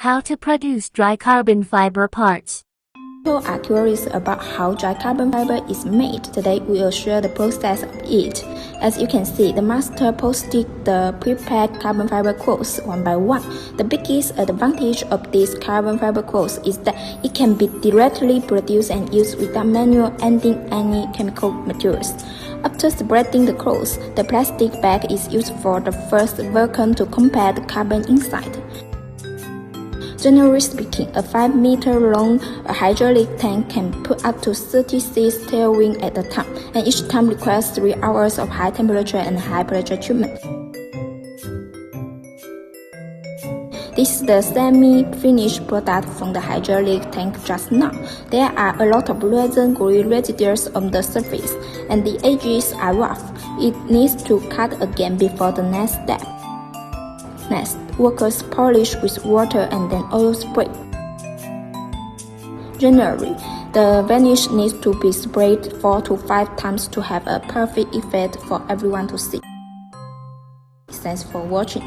How to produce dry carbon fiber parts. People are curious about how dry carbon fiber is made. Today we will share the process of it. As you can see, the master posted the prepared carbon fiber quotes one by one. The biggest advantage of these carbon fiber quotes is that it can be directly produced and used without manually adding any chemical materials. After spreading the cloth, the plastic bag is used for the first vacuum to compare the carbon inside. Generally speaking, a 5-meter long hydraulic tank can put up to 36 tailwinds at a time, and each time requires 3 hours of high temperature and high pressure treatment. This is the semi-finished product from the hydraulic tank just now. There are a lot of resin green residues on the surface, and the edges are rough. It needs to cut again before the next step. Next, workers polish with water and then oil spray. Generally, the varnish needs to be sprayed 4 to 5 times to have a perfect effect for everyone to see. Thanks for watching.